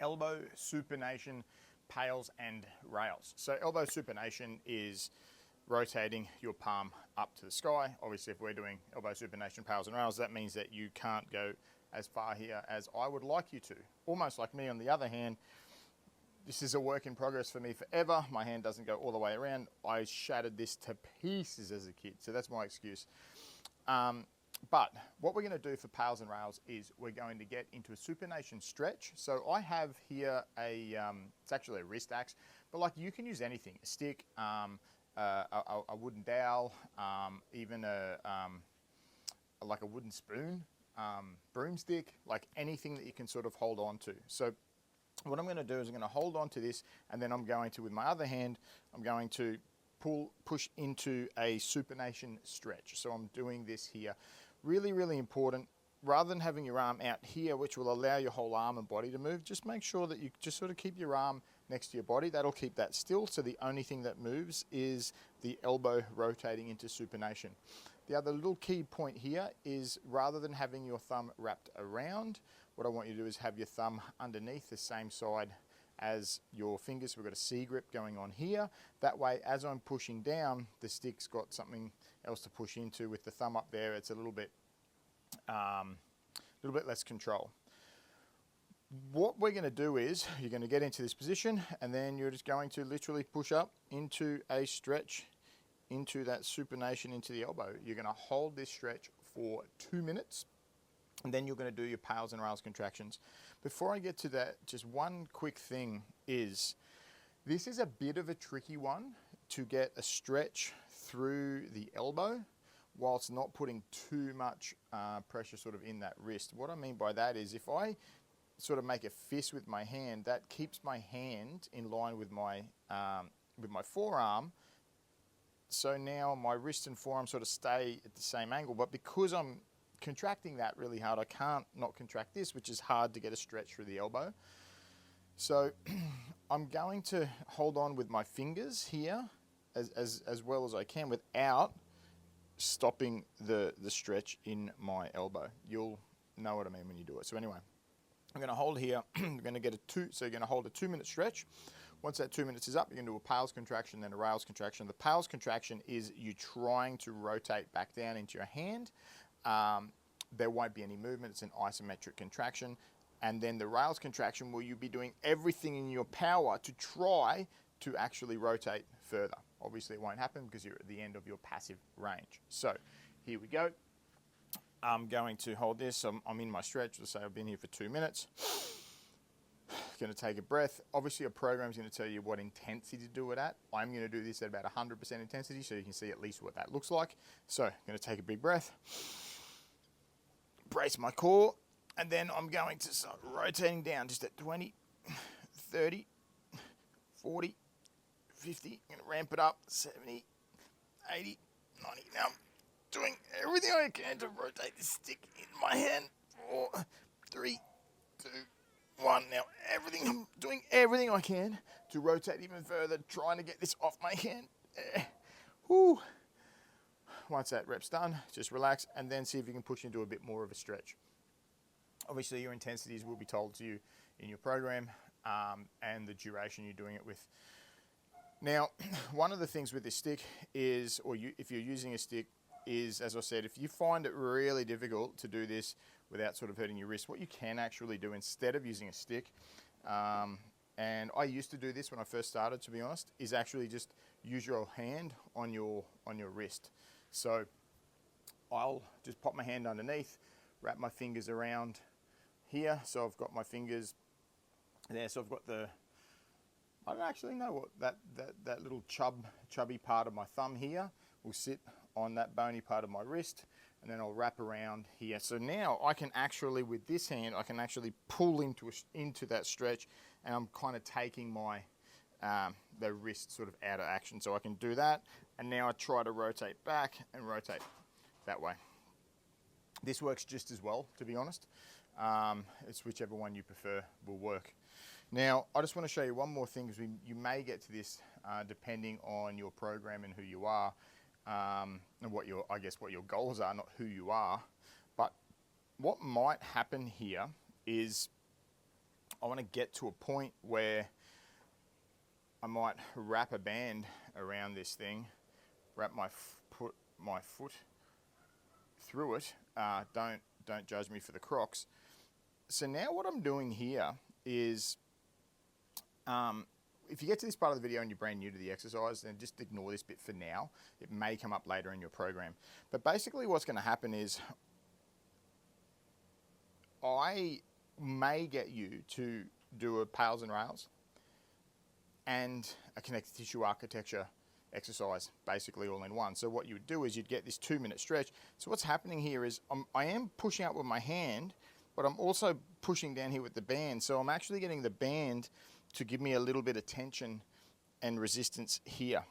elbow supination, PAILs and rails. So elbow supination is rotating your palm up to the sky. Obviously, if we're doing elbow supination, PAILs and rails, that means that you can't go as far here as I would like you to. Almost like me on the other hand, this is a work in progress for me forever. My hand doesn't go all the way around. I shattered this to pieces as a kid, so that's my excuse. But what we're going to do for PAILs and rails is we're going to get into a supination stretch. So I have here it's actually a wrist axe, but like you can use anything, a stick, a wooden dowel, even like a wooden spoon, broomstick, like anything that you can sort of hold on to. So what I'm going to do is I'm going to hold on to this, and then I'm going to, with my other hand, I'm going to push into a supination stretch. So I'm doing this here. Really, really important. Rather than having your arm out here, which will allow your whole arm and body to move, just make sure that you just sort of keep your arm next to your body. That'll keep that still. So the only thing that moves is the elbow rotating into supination. The other little key point here is rather than having your thumb wrapped around, what I want you to do is have your thumb underneath the same side as your fingers. We've got a C grip going on here. That way, as I'm pushing down, the stick's got something else to push into. With the thumb up there, it's a little bit less control. What we're going to do is you're going to get into this position, and then you're just going to literally push up into a stretch, into that supination into the elbow. You're going to hold this stretch for 2 minutes, and then you're going to do your PAILs and rails contractions. Before I get to that, just one quick thing is, this is a bit of a tricky one to get a stretch through the elbow whilst not putting too much pressure sort of in that wrist. What I mean by that is if I sort of make a fist with my hand, that keeps my hand in line with my forearm. So now my wrist and forearm sort of stay at the same angle, but because I'm contracting that really hard, I can't not contract this, which is hard to get a stretch through the elbow. So I'm going to hold on with my fingers here as well as I can without stopping the stretch in my elbow. You'll know what I mean when you do it. So anyway, I'm going to hold here. I'm going to get so you're going to hold a 2-minute stretch. Once that 2 minutes is up, you're going to do a PAILs contraction, then a rails contraction. The PAILs contraction is you trying to rotate back down into your hand. There won't be any movement. It's an isometric contraction. And then the rails contraction, will you be doing everything in your power to try to actually rotate further. Obviously it won't happen because you're at the end of your passive range. So here we go. I'm going to hold this. I'm in my stretch. Let's say I've been here for 2 minutes. Going to take a breath. Obviously a program is going to tell you what intensity to do it at. I'm going to do this at about 100% intensity so you can see at least what that looks like. So I'm going to take a big breath, brace my core, and then I'm going to start rotating down just at 20, 30, 40, 50. I'm going to ramp it up, 70, 80, 90. Now I'm doing everything I can to rotate this stick in my hand. 4, 3, 2, 1. Now I'm doing everything I can to rotate even further, trying to get this off my hand. Whew. Once that rep's done, just relax and then see if you can push into a bit more of a stretch. Obviously your intensities will be told to you in your program and the duration you're doing it with. Now, one of the things with this stick is, if you're using a stick, is, as I said, if you find it really difficult to do this without sort of hurting your wrist, what you can actually do instead of using a stick, and I used to do this when I first started, to be honest, is actually just use your hand on your wrist. So I'll just pop my hand underneath, wrap my fingers around here. So I've got my fingers there. So I've got I don't actually know what that little chubby part of my thumb here will sit on that bony part of my wrist, and then I'll wrap around here. So now I can actually, with this hand, I can actually pull into that stretch, and I'm kind of taking my the wrist sort of out of action. So I can do that, and now I try to rotate back and rotate that way. This works just as well, to be honest. It's whichever one you prefer will work. Now, I just want to show you one more thing, because you may get to this depending on your program and who you are, and what your goals are, not who you are. But what might happen here is I want to get to a point where I might wrap a band around this thing, put my foot through it. Don't judge me for the Crocs. So now what I'm doing here is, if you get to this part of the video and you're brand new to the exercise, then just ignore this bit for now. It may come up later in your program. But basically what's going to happen is I may get you to do a PAILs and rails and a connective tissue architecture exercise, basically all in one. So what you would do is you'd get this 2-minute stretch. So what's happening here is I am pushing out with my hand, but I'm also pushing down here with the band. So I'm actually getting the band to give me a little bit of tension and resistance here.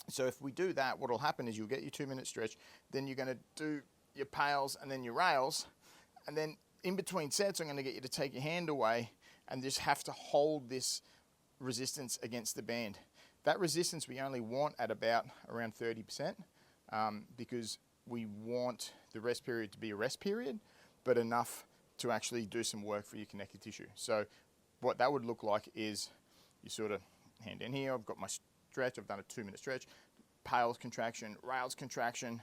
So if we do that, what will happen is you'll get your 2-minute stretch, then you're going to do your PAILs and then your rails, and then in between sets I'm going to get you to take your hand away and just have to hold this resistance against the band. That resistance we only want at about around 30%, because we want the rest period to be a rest period, but enough to actually do some work for your connective tissue. So what that would look like is you sort of hand in here, I've got my stretch, I've done a 2-minute stretch, PAILs contraction, rails contraction,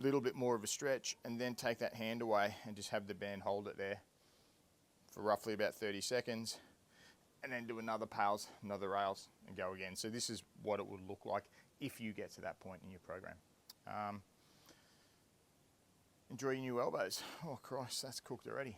little bit more of a stretch, and then take that hand away and just have the band hold it there for roughly about 30 seconds, and then do another PAILs, another rails, and go again. So this is what it would look like if you get to that point in your program. Enjoy your new elbows. Oh Christ, that's cooked already.